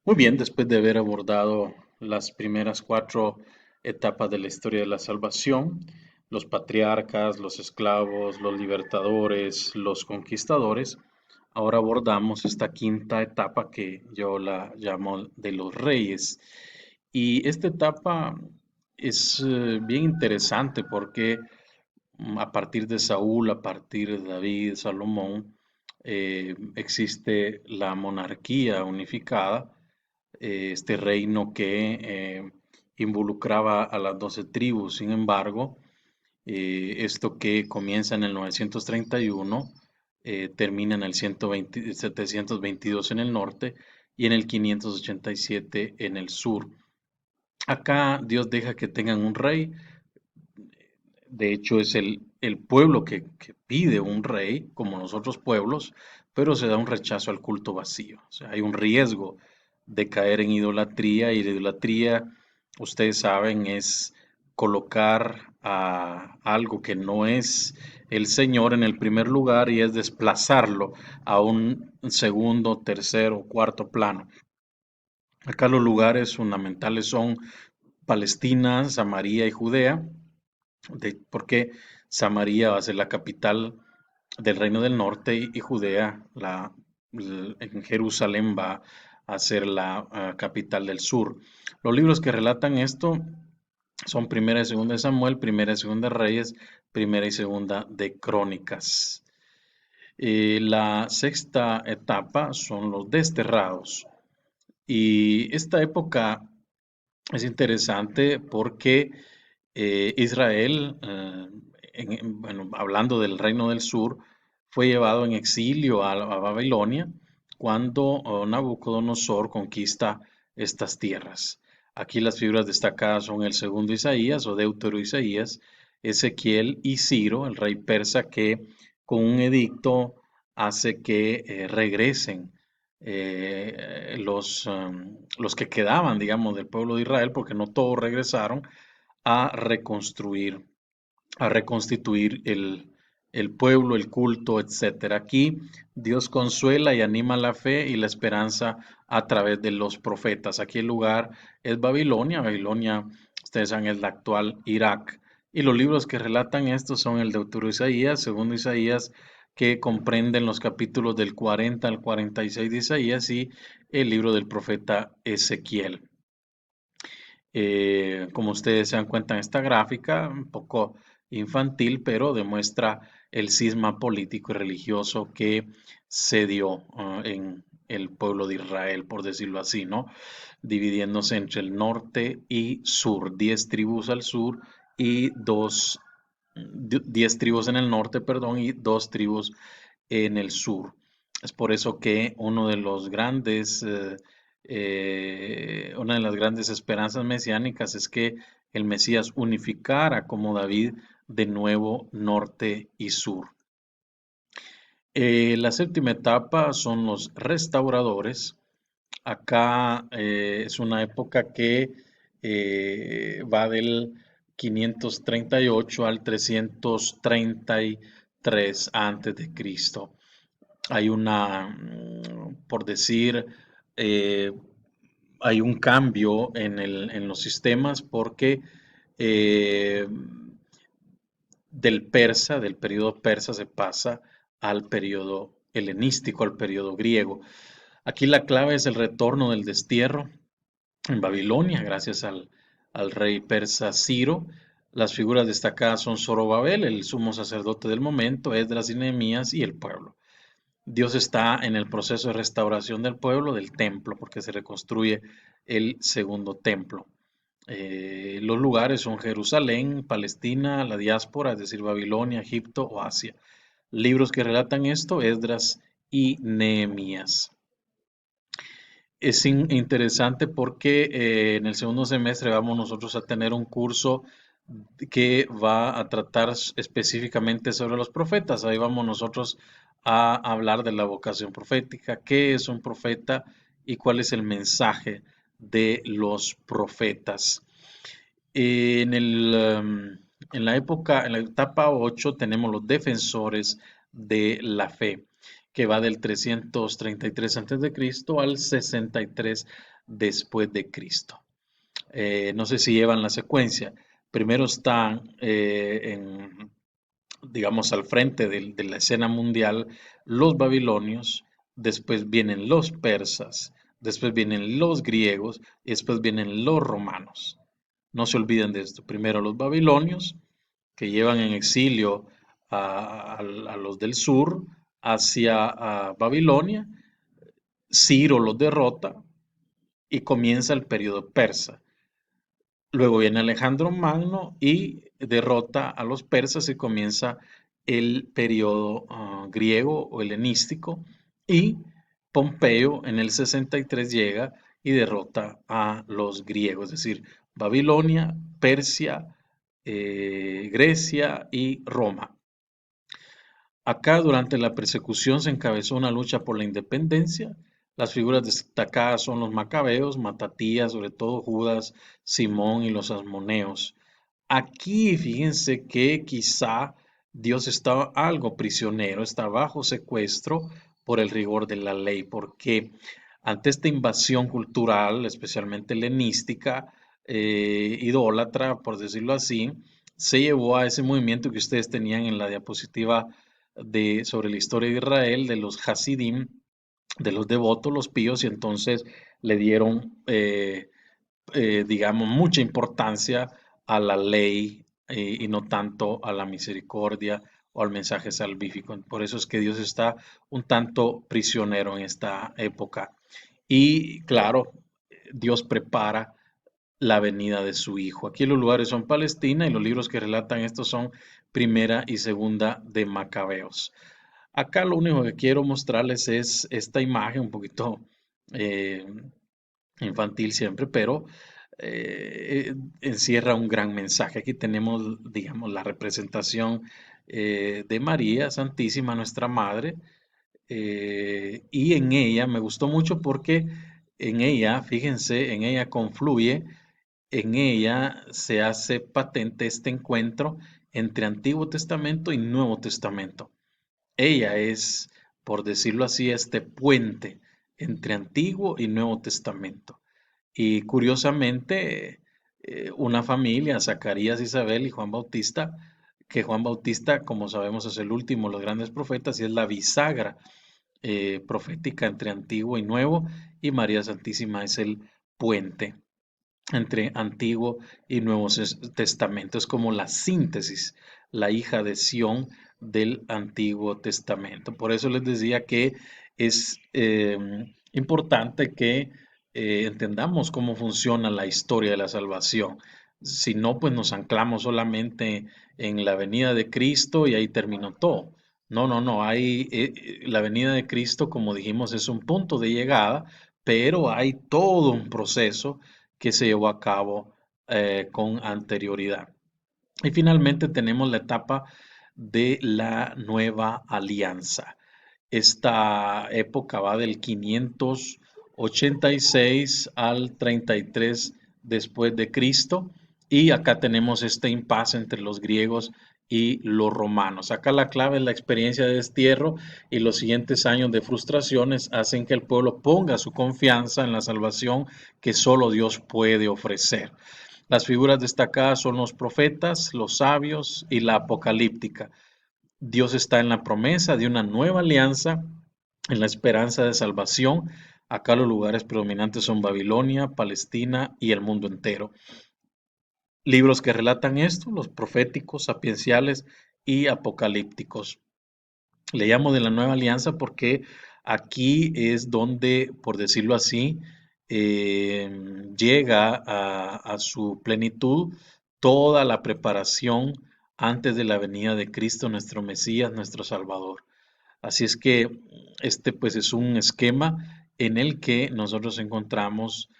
Muy bien, después de haber abordado las primeras cuatro etapas de la historia de la salvación, los patriarcas, los esclavos, los libertadores, los conquistadores, ahora abordamos esta quinta etapa que yo la llamo de los reyes. Y esta etapa es bien interesante porque a partir de Saúl, a partir de David, Salomón, existe la monarquía unificada, este reino que involucraba a las 12 tribus. Sin embargo, esto que comienza en el 931, termina en el 120 722 en el norte y en el 587 en el sur. Acá Dios deja que tengan un rey. De hecho, es el pueblo que pide un rey, como los otros pueblos, pero se da un rechazo al culto vacío. O sea, hay un riesgo de caer en idolatría, y la idolatría, ustedes saben, es colocar a algo que no es el Señor en el primer lugar y es desplazarlo a un segundo, tercero, cuarto plano. Acá los lugares fundamentales son Palestina, Samaria y Judea, porque Samaria va a ser la capital del Reino del Norte y Judea, en Jerusalén va a ser la capital del sur. Los libros que relatan esto son Primera y Segunda de Samuel, Primera y Segunda de Reyes, Primera y Segunda de Crónicas. La sexta etapa son los desterrados. Y esta época es interesante porque Israel, bueno, hablando del Reino del Sur, fue llevado en exilio a Babilonia cuando Nabucodonosor conquista estas tierras. Aquí las figuras destacadas son el segundo Isaías o Deutero Isaías, Ezequiel y Ciro, el rey persa, que con un edicto hace que regresen los que quedaban, digamos, del pueblo de Israel, porque no todos regresaron, a reconstruir, a reconstituir el pueblo, el culto, etcétera. Aquí Dios consuela y anima la fe y la esperanza a través de los profetas. Aquí el lugar es Babilonia. Babilonia, ustedes saben, es la actual Irak. Y los libros que relatan esto son el Deutero Isaías, segundo Isaías, que comprenden los capítulos del 40 al 46 de Isaías, y el libro del profeta Ezequiel. Como ustedes se dan cuenta en esta gráfica, un poco infantil, pero demuestra el cisma político y religioso que se dio en el pueblo de Israel, por decirlo así, ¿no? Dividiéndose entre el norte y sur, 10 tribus al sur y 10 tribus en el norte, perdón, y 2 tribus en el sur. Es por eso que una de las grandes esperanzas mesiánicas es que el Mesías unificara como David de nuevo norte y sur. La séptima etapa son los restauradores. Acá es una época que va del 538 al 333 antes de Cristo. Hay por decir, eh, hay un cambio en los sistemas porque eh, del periodo persa se pasa al periodo helenístico, al periodo griego. Aquí la clave es el retorno del destierro en Babilonia, gracias al rey persa Ciro. Las figuras destacadas son Zorobabel, el sumo sacerdote del momento, Esdras y Nehemías y el pueblo. Dios está en el proceso de restauración del pueblo, del templo, porque se reconstruye el segundo templo. Los lugares son Jerusalén, Palestina, la diáspora, es decir, Babilonia, Egipto o Asia. Libros que relatan esto, Esdras y Nehemías. Es interesante porque en el segundo semestre vamos nosotros a tener un curso que va a tratar específicamente sobre los profetas. Ahí vamos nosotros a hablar de la vocación profética, qué es un profeta y cuál es el mensaje de los profetas. En la etapa 8 tenemos los defensores de la fe, que va del 333 a.C. al 63 después de Cristo. No sé si llevan la secuencia. Primero están digamos, al frente de la escena mundial los babilonios, después vienen los persas, después vienen los griegos y después vienen los romanos. No se olviden de esto. Primero los babilonios, que llevan en exilio a los del sur hacia Babilonia. Ciro los derrota y comienza el periodo persa. Luego viene Alejandro Magno y derrota a los persas y comienza el periodo griego o helenístico. Y Pompeyo en el 63 llega y derrota a los griegos, es decir, Babilonia, Persia, Grecia y Roma. Acá durante la persecución se encabezó una lucha por la independencia. Las figuras destacadas son los macabeos, Matatías, sobre todo Judas, Simón y los asmoneos. Aquí fíjense que quizá Dios está algo prisionero, está bajo secuestro por el rigor de la ley, porque ante esta invasión cultural, especialmente helenística, idólatra, por decirlo así, se llevó a ese movimiento que ustedes tenían en la diapositiva sobre la historia de Israel, de los Hasidim, de los devotos, los píos, y entonces le dieron, digamos, mucha importancia a la ley y no tanto a la misericordia o al mensaje salvífico. Por eso es que Dios está un tanto prisionero en esta época. Y claro, Dios prepara la venida de su Hijo. Aquí los lugares son Palestina y los libros que relatan esto son Primera y Segunda de Macabeos. Acá lo único que quiero mostrarles es esta imagen un poquito eh, infantil siempre, pero encierra un gran mensaje. Aquí tenemos, digamos, la representación de María Santísima, nuestra Madre, y en ella me gustó mucho porque en ella, fíjense, en ella confluye, en ella se hace patente este encuentro entre Antiguo Testamento y Nuevo Testamento. Ella es, por decirlo así, este puente entre Antiguo y Nuevo Testamento. Y curiosamente, una familia, Zacarías, Isabel y Juan Bautista, que Juan Bautista, como sabemos, es el último de los grandes profetas y es la bisagra profética entre Antiguo y Nuevo, y María Santísima es el puente entre Antiguo y Nuevo Testamento. Es como la síntesis, la hija de Sión del Antiguo Testamento. Por eso les decía que es importante que entendamos cómo funciona la historia de la salvación. Si no, pues nos anclamos solamente en la venida de Cristo y ahí terminó todo. No, no, no. La venida de Cristo, como dijimos, es un punto de llegada, pero hay todo un proceso que se llevó a cabo con anterioridad. Y finalmente tenemos la etapa de la nueva alianza. Esta época va del 586 al 33 después de Cristo y acá tenemos este impasse entre los griegos y los romanos. Acá la clave es la experiencia de destierro y los siguientes años de frustraciones hacen que el pueblo ponga su confianza en la salvación que solo Dios puede ofrecer. Las figuras destacadas son los profetas, los sabios y la apocalíptica. Dios está en la promesa de una nueva alianza, en la esperanza de salvación. Acá los lugares predominantes son Babilonia, Palestina y el mundo entero. Libros que relatan esto, los proféticos, sapienciales y apocalípticos. Le llamo de la nueva alianza porque aquí es donde, por decirlo así, eh, llega a su plenitud toda la preparación antes de la venida de Cristo, nuestro Mesías, nuestro Salvador. Así es que este pues es un esquema en el que nosotros encontramos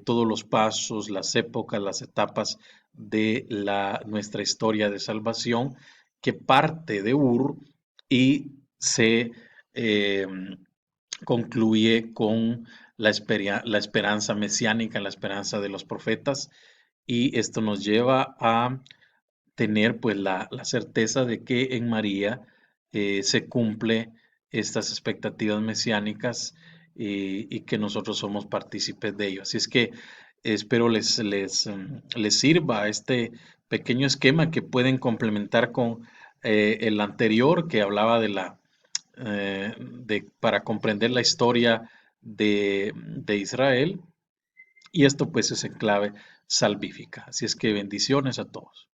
todos los pasos, las épocas, las etapas de nuestra historia de salvación que parte de Ur y se eh, concluye con la esperanza mesiánica, la esperanza de los profetas, y esto nos lleva a tener pues la certeza de que en María se cumple estas expectativas mesiánicas y que nosotros somos partícipes de ello. Así es que espero les sirva este pequeño esquema que pueden complementar con el anterior que hablaba para comprender la historia de Israel, y esto pues es en clave salvífica. Así es que bendiciones a todos.